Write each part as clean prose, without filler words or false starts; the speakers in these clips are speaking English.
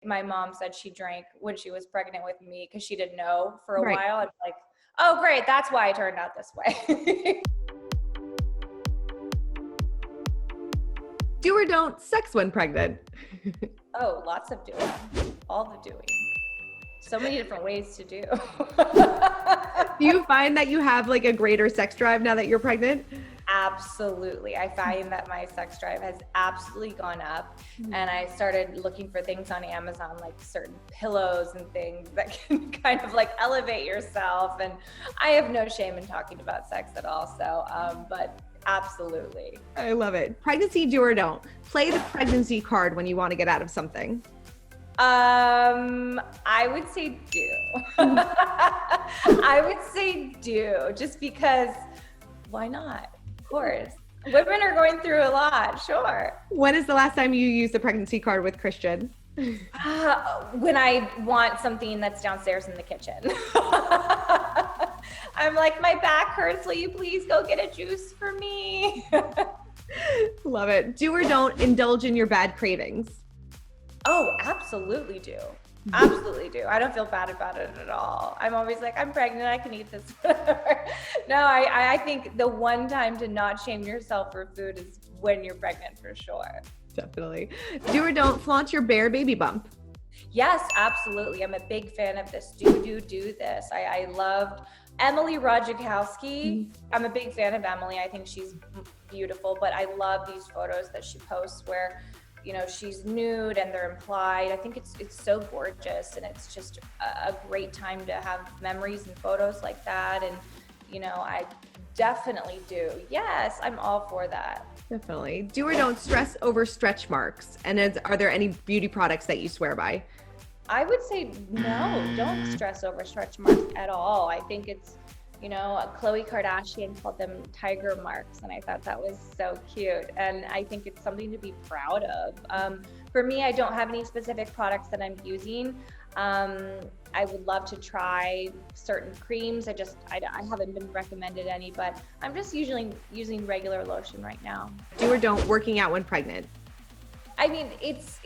My mom said she drank when she was pregnant with me because she didn't know for a Right. while. I'm like, oh, great. That's why I turned out this way. Do or don't sex when pregnant? Oh, lots of doing. All the doing. So many different ways to do. Do you find that you have like a greater sex drive now that you're pregnant? Absolutely. I find that my sex drive has absolutely gone up, and I started looking for things on Amazon, like certain pillows and things that can kind of like elevate yourself. And I have no shame in talking about sex at all. So, but absolutely. I love it. Pregnancy, do or don't. Play the pregnancy card when you want to get out of something. I would say do. I would say do, just because why not? Of course. Women are going through a lot, sure. When is the last time you used the pregnancy card with Christian? When I want something that's downstairs in the kitchen. I'm like, my back hurts. Will you please go get a juice for me? Love it. Do or don't indulge in your bad cravings. Oh, absolutely do. Absolutely do. I don't feel bad about it at all. I'm always like, I'm pregnant, I can eat this. No, I think the one time to not shame yourself for food is when you're pregnant, for sure. Definitely. Do or don't flaunt your bare baby bump. Yes, absolutely. I'm a big fan of this. Do this. I loved Emily Ratajkowski. I'm a big fan of Emily. I think she's beautiful, but I love these photos that she posts where, you know, she's nude and they're implied. I think it's so gorgeous, and it's just a great time to have memories and photos like that. And, you know, I definitely do. Yes, I'm all for that. Definitely. Do or don't stress over stretch marks. And are there any beauty products that you swear by? I would say no, don't stress over stretch marks at all. I think it's, you know, Khloe Kardashian called them tiger marks, and I thought that was so cute. And I think it's something to be proud of. For me, I don't have any specific products that I'm using. I would love to try certain creams. I haven't been recommended any, but I'm just usually using regular lotion right now. Do or don't working out when pregnant. I mean, it's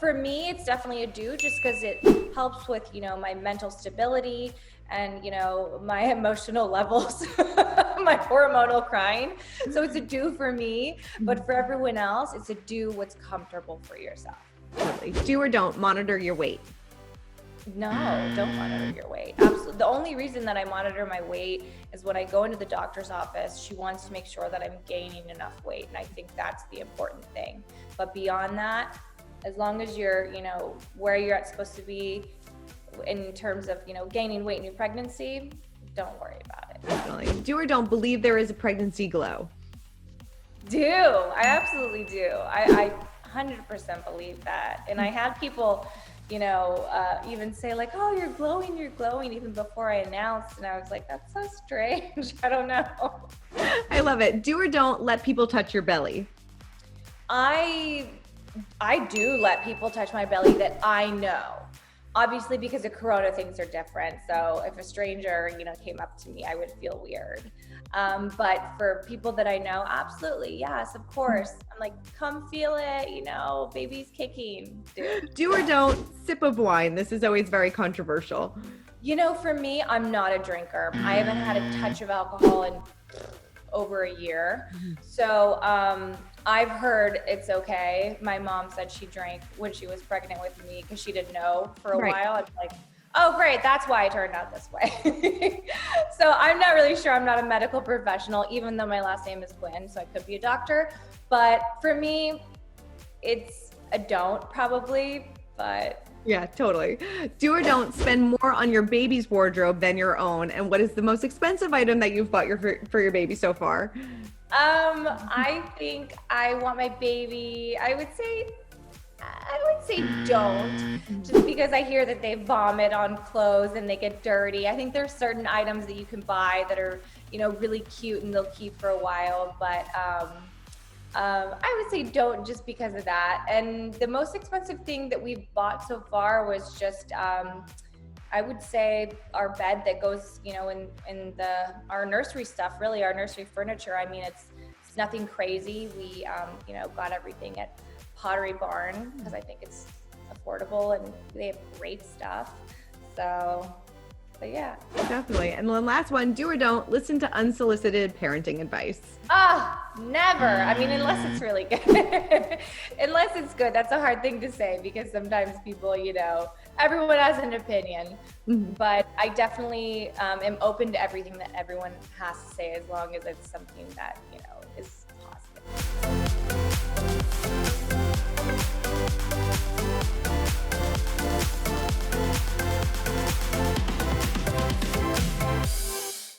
for me, it's definitely a do, just because it helps with, you know, my mental stability and, you know, my emotional levels, my hormonal crying. So it's a do for me, but for everyone else, it's a do what's comfortable for yourself. Totally. Do or don't monitor your weight. No, don't monitor your weight. Absolutely. The only reason that I monitor my weight is when I go into the doctor's office, she wants to make sure that I'm gaining enough weight. And I think that's the important thing. But beyond that, as long as you're, you know, where you're supposed to be in terms of, you know, gaining weight in your pregnancy, don't worry about it. Definitely. Do or don't believe there is a pregnancy glow. I absolutely do. I 100% believe that. And I had people, you know, even say like, oh, you're glowing, even before I announced. And I was like, that's so strange. I don't know. I love it. Do or don't let people touch your belly. I do let people touch my belly that I know. Obviously, because of Corona, things are different. So if a stranger, you know, came up to me, I would feel weird. But for people that I know, absolutely, yes, of course. I'm like, come feel it, you know, baby's kicking. Do or don't sip of wine. This is always very controversial. You know, for me, I'm not a drinker. I haven't had a touch of alcohol in over a year. So I've heard it's okay. My mom said she drank when she was pregnant with me because she didn't know for a while. I'm like, oh, great. That's why I turned out this way. So I'm not really sure. I'm not a medical professional, even though my last name is Quinn, so I could be a doctor. But for me, it's a don't probably, but. Yeah, totally. Do or don't spend more on your baby's wardrobe than your own. And what is the most expensive item that you've bought for your baby so far? I think I want my baby, I would say don't, just because I hear that they vomit on clothes and they get dirty. I think there's certain items that you can buy that are, you know, really cute and they'll keep for a while, but I would say don't, just because of that. And the most expensive thing that we've bought so far was just, I would say our bed that goes, you know, in our nursery stuff, really our nursery furniture. I mean, it's nothing crazy. We, you know, got everything at Pottery Barn because I think it's affordable and they have great stuff. So yeah. Definitely. And the last one, do or don't listen to unsolicited parenting advice. Never. I mean, unless it's really good. Unless it's good. That's a hard thing to say because sometimes people, everyone has an opinion. Mm-hmm. But I definitely am open to everything that everyone has to say as long as it's something that, is positive.